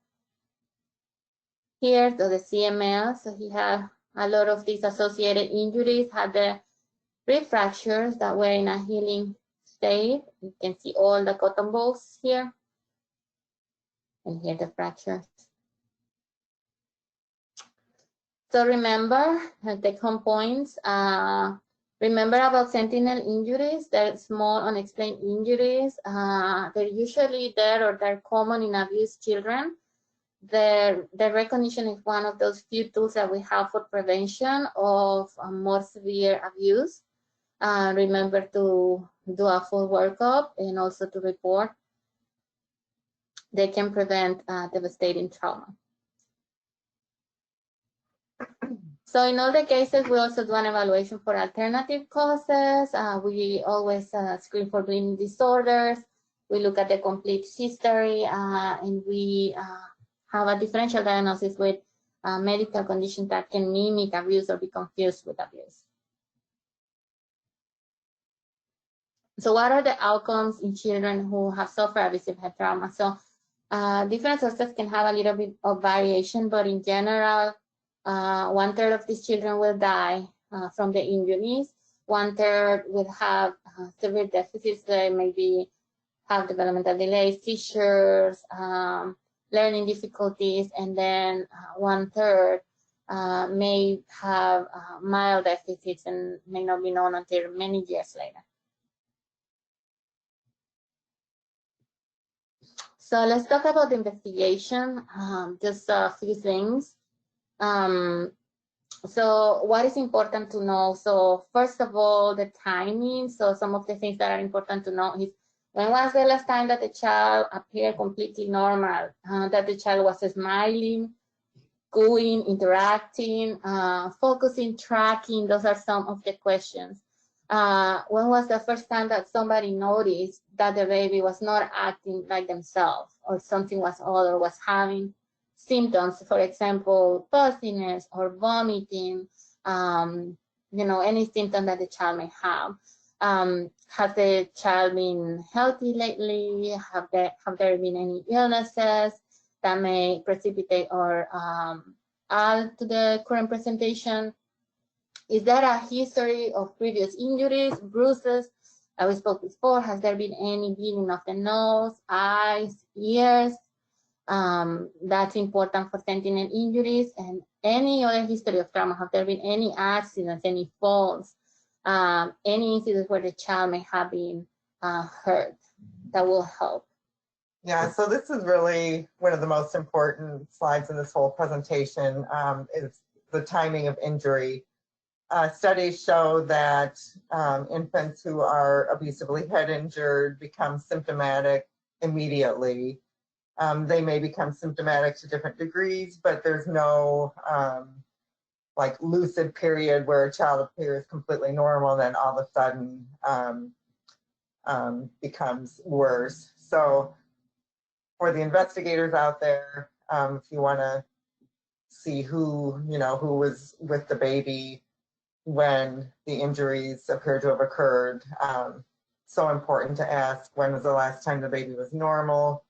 here, so the CML. So he had a lot of these associated injuries, had the rib fractures that were in a healing state. You can see all the cotton balls here. And here the fractures. So remember, take home points. Remember about sentinel injuries. They're small unexplained injuries. They're usually there or they're common in abused children. The recognition is one of those few tools that we have for prevention of more severe abuse. Remember to do a full workup and also to report. They can prevent devastating trauma. So in all the cases, we also do an evaluation for alternative causes. We always screen for bleeding disorders. We look at the complete history, and we have a differential diagnosis with medical conditions that can mimic abuse or be confused with abuse. So what are the outcomes in children who have suffered abusive head trauma? So different sources can have a little bit of variation, but in general, 1/3 of these children will die from the injuries. 1/3 will have severe deficits. They maybe have developmental delays, seizures, learning difficulties, and then 1/3 may have mild deficits and may not be known until many years later. So let's talk about the investigation, just a few things. So what is important to know? So first of all, the timing. So some of the things that are important to know is when was the last time that the child appeared completely normal, that the child was smiling, going, interacting, focusing, tracking. Those are some of the questions. When was the first time that somebody noticed that the baby was not acting like themselves or something was odd or was having symptoms, for example, puffiness or vomiting, any symptom that the child may have. Has the child been healthy lately? Have there been any illnesses that may precipitate or add to the current presentation? Is there a history of previous injuries, bruises? We spoke before. Has there been any bleeding of the nose, eyes, ears? That's important for sentinel injuries and any other history of trauma. Have there been any accidents, any falls, any incidents where the child may have been hurt? That will help. Yeah, so this is really one of the most important slides in this whole presentation, is the timing of injury. Studies show that infants who are abusively head injured become symptomatic immediately. They may become symptomatic to different degrees, but there's no like lucid period where a child appears completely normal and then all of a sudden becomes worse. So for the investigators out there, if you want to see who was with the baby when the injuries appear to have occurred, so important to ask when was the last time the baby was normal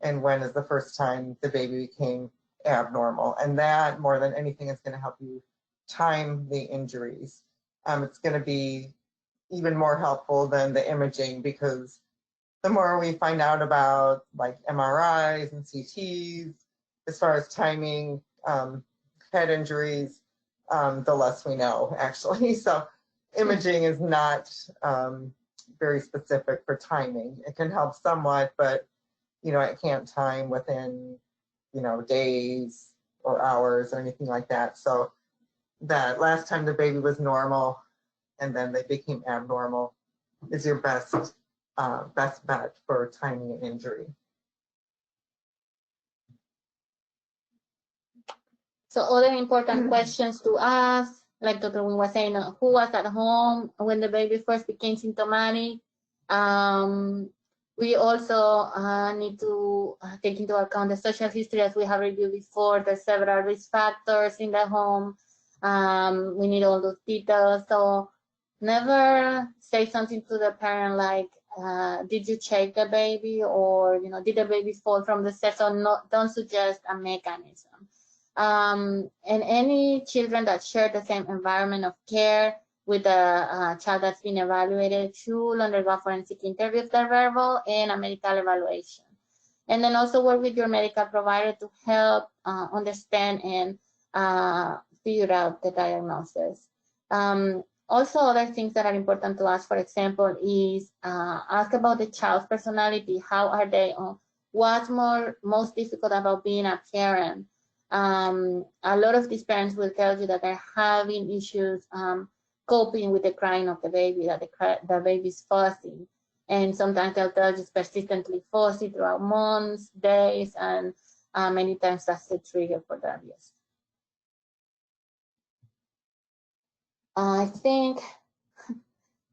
and when is the first time the baby became abnormal. And that, more than anything, is going to help you time the injuries. It's going to be even more helpful than the imaging, because the more we find out about like MRIs and CTs, as far as timing head injuries, the less we know, actually. So imaging is not very specific for timing. It can help somewhat, but it can't time within days or hours or anything like that. So that last time the baby was normal and then they became abnormal is your best bet for timing an injury. So other important questions to ask, like Dr. Wynn was saying, who was at home when the baby first became symptomatic? We also need to take into account the social history, as we have reviewed before. There's several risk factors in the home. We need all those details. So never say something to the parent like, did you check the baby, or did the baby fall from the stairs? So don't suggest a mechanism. And any children that share the same environment of care with a child that's been evaluated should undergo a forensic interview if they're verbal and a medical evaluation. And then also work with your medical provider to help understand and figure out the diagnosis. Also, other things that are important to ask, for example, is ask about the child's personality. How are they? What's most difficult about being a parent? A lot of these parents will tell you that they're having issues coping with the crying of the baby, that the baby's fussy. And sometimes they'll tell you it's persistently fussy throughout months, days, and many times that's the trigger for the abuse. I think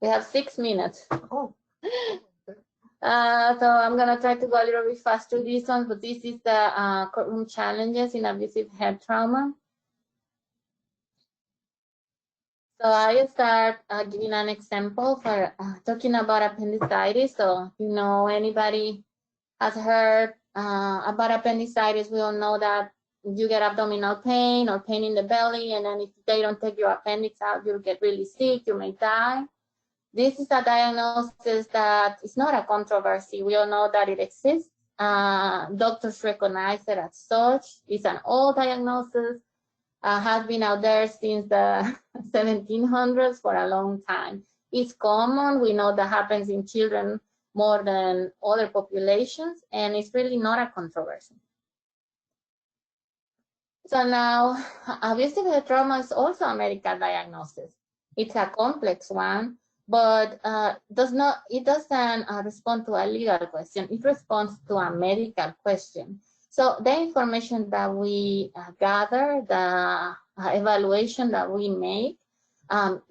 we have 6 minutes. Oh. So I'm gonna try to go a little bit fast through this one, but this is the courtroom challenges in abusive head trauma. So I start giving an example for talking about appendicitis. So anybody has heard about appendicitis, we all know that you get abdominal pain or pain in the belly, and then if they don't take your appendix out, you'll get really sick, you may die. This is a diagnosis that is not a controversy. We all know that it exists. Doctors recognize it as such. It's an old diagnosis, has been out there since the 1700s for a long time. It's common. We know that happens in children more than other populations, and it's really not a controversy. So now, abusive head trauma is also a medical diagnosis. It's a complex one, but it doesn't respond to a legal question. It responds to a medical question. So the information that we gather, the evaluation that we make,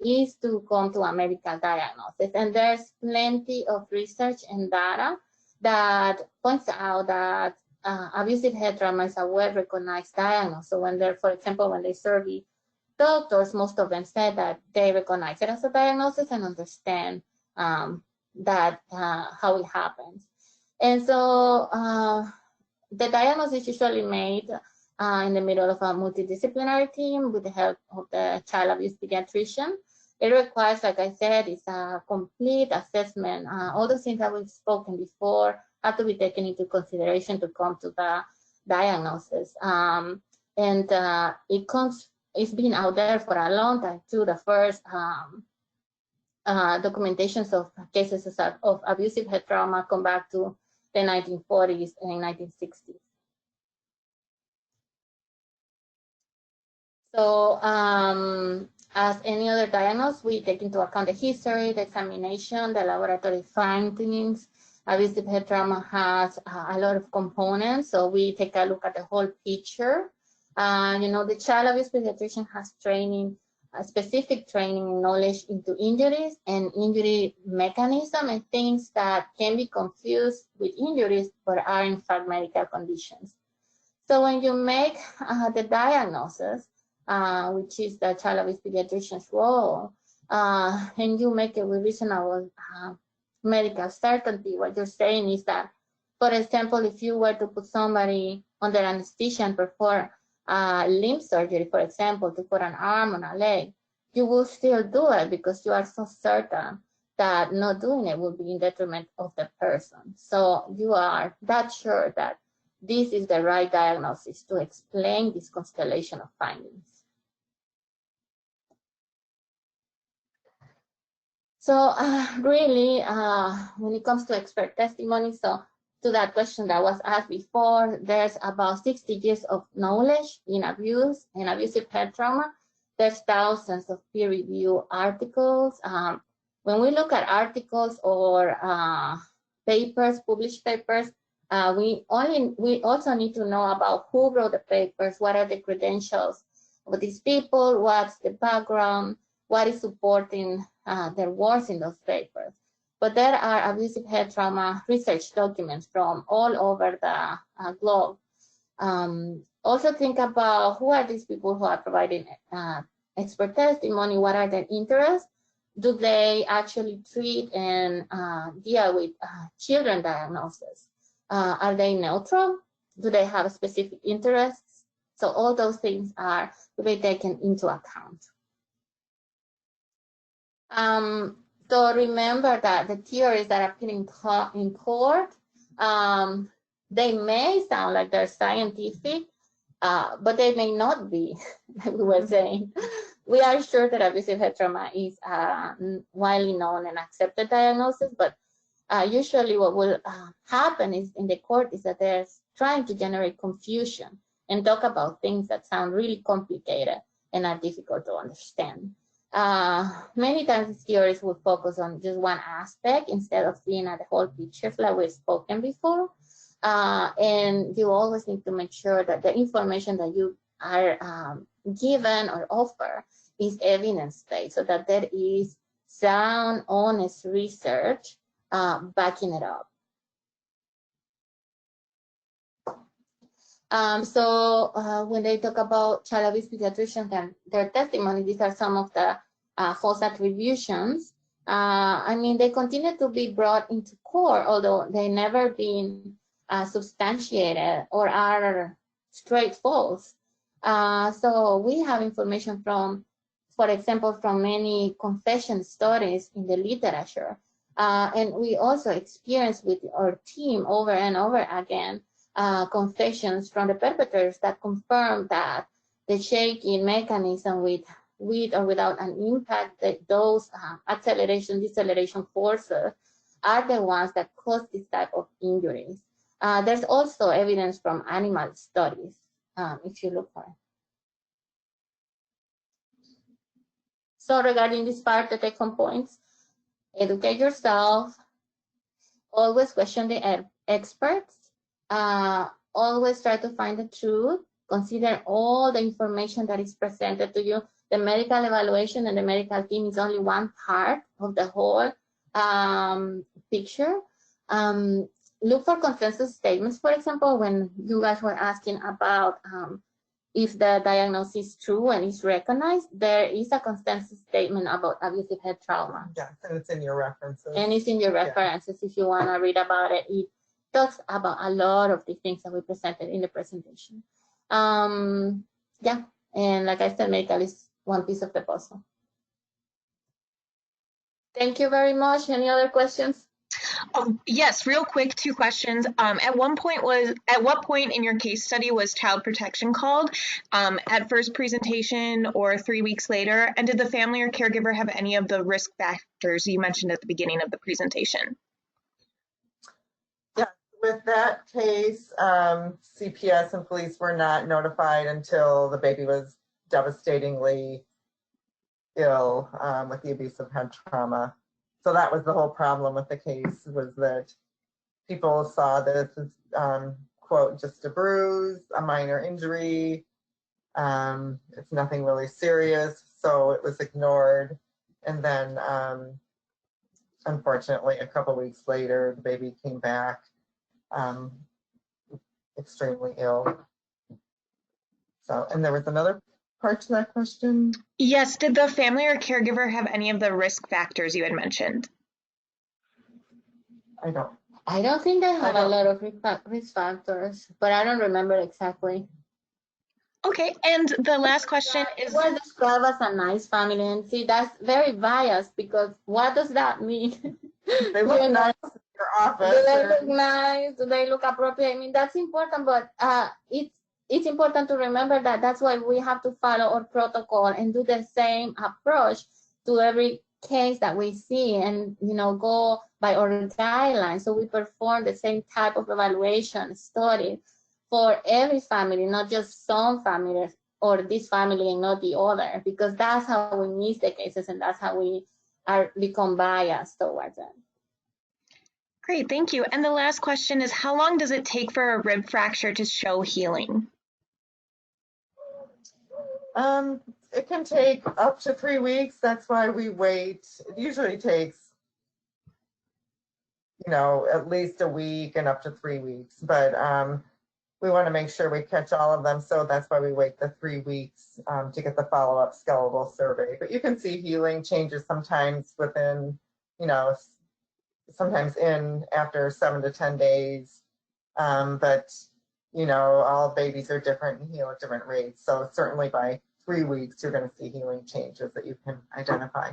is to come to a medical diagnosis. And there's plenty of research and data that points out that abusive head trauma is a well-recognized diagnosis. So when they're, for example, when they survey doctors, most of them said that they recognize it as a diagnosis and understand that how it happens. And so the diagnosis is usually made in the middle of a multidisciplinary team with the help of the child abuse pediatrician. It requires, like I said, it's a complete assessment. All the things that we've spoken before have to be taken into consideration to come to the diagnosis. It's been out there for a long time too. The first documentations of cases of abusive head trauma come back to the 1940s and 1960s. So as any other diagnosis, we take into account the history, the examination, the laboratory findings. Abusive head trauma has a lot of components, so we take a look at the whole picture. The child abuse pediatrician has training, specific training and knowledge into injuries and injury mechanism and things that can be confused with injuries but are in fact medical conditions. So when you make the diagnosis, which is the child abuse pediatrician's role, and you make it with reasonable medical certainty, what you're saying is that, for example, if you were to put somebody under anesthesia and perform limb surgery, for example, to put an arm on a leg, you will still do it because you are so certain that not doing it will be in detriment of the person. So you are that sure that this is the right diagnosis to explain this constellation of findings. So really, when it comes to expert testimony, so to that question that was asked before, there's about 60 years of knowledge in abuse and abusive head trauma. There's thousands of peer-reviewed articles. When we look at articles or papers, published papers, we also need to know about who wrote the papers, what are the credentials of these people, what's the background, what is supporting their works in those papers. But there are abusive head trauma research documents from all over the globe. Also think about who are these people who are providing expert testimony, what are their interests? Do they actually treat and deal with children diagnosis? Are they neutral? Do they have specific interests? So all those things are to be taken into account. So remember that the theories that appear in court, they may sound like they're scientific, but they may not be, like we were saying. We are sure that abusive head trauma is widely known and accepted diagnosis, but usually what will happen is in the court is that they're trying to generate confusion and talk about things that sound really complicated and are difficult to understand. Many times these theories will focus on just one aspect instead of seeing at the whole picture like we've spoken before. And you always need to make sure that the information that you are given or offer is evidence-based, so that there is sound, honest research backing it up. When they talk about child abuse pediatricians and their testimony, these are some of the false attributions. I mean, they continue to be brought into court, although they never been substantiated or are straight false. So we have information from, for example, from many confession studies in the literature. And we also experience with our team over and over again confessions from the perpetrators that confirm that the shaking mechanism with or without an impact, that those acceleration, deceleration forces are the ones that cause this type of injuries. There's also evidence from animal studies, if you look for it. So regarding this part, the take-home points, educate yourself, always question the experts, always try to find the truth, consider all the information that is presented to you. The medical evaluation and the medical team is only one part of the whole picture. Look for consensus statements. For example, when you guys were asking about if the diagnosis is true and is recognized, there is a consensus statement about abusive head trauma. Yes, and it's in your references. And it's in your references if you want to read about it. It talks about a lot of the things that we presented in the presentation. Yeah, and like I said, medical is one piece of the puzzle. Thank you very much. Any other questions? Yes, real quick, 2 questions. At what point in your case study was child protection called? At first presentation or 3 weeks later? And did the family or caregiver have any of the risk factors you mentioned at the beginning of the presentation? Yeah, with that case, CPS and police were not notified until the baby was devastatingly ill with the abusive head trauma. So that was the whole problem with the case, was that people saw this as, quote, just a bruise, a minor injury. It's nothing really serious. So it was ignored. And then, unfortunately, a couple weeks later, the baby came back extremely ill. So, and there was another part to that question? Yes, did the family or caregiver have any of the risk factors you had mentioned? I don't think they have a lot of risk factors, but I don't remember exactly. Okay, and the last question is... It was described as a nice family, and see, that's very biased, because what does that mean? They look nice in your office. Do they look nice? Do they look appropriate? I mean, that's important, but it's important to remember that that's why we have to follow our protocol and do the same approach to every case that we see, and go by our guidelines. So we perform the same type of evaluation study for every family, not just some families or this family and not the other, because that's how we miss the cases and that's how we become biased towards them. Great, thank you. And the last question is, how long does it take for a rib fracture to show healing? It can take up to 3 weeks. That's why we wait. It usually takes, at least a week and up to 3 weeks. But we want to make sure we catch all of them. So that's why we wait the 3 weeks to get the follow-up skeletal survey. But you can see healing changes sometimes within, sometimes after 7 to 10 days. But all babies are different and heal at different rates. So certainly by 3 weeks, you're going to see healing changes that you can identify.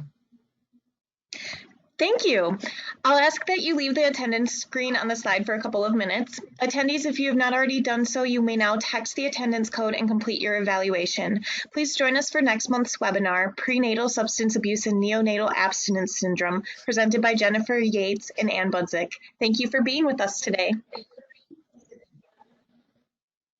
Thank you. I'll ask that you leave the attendance screen on the slide for a couple of minutes. Attendees, if you have not already done so, you may now text the attendance code and complete your evaluation. Please join us for next month's webinar, Prenatal Substance Abuse and Neonatal Abstinence Syndrome, presented by Jennifer Yates and Ann Budzik. Thank you for being with us today.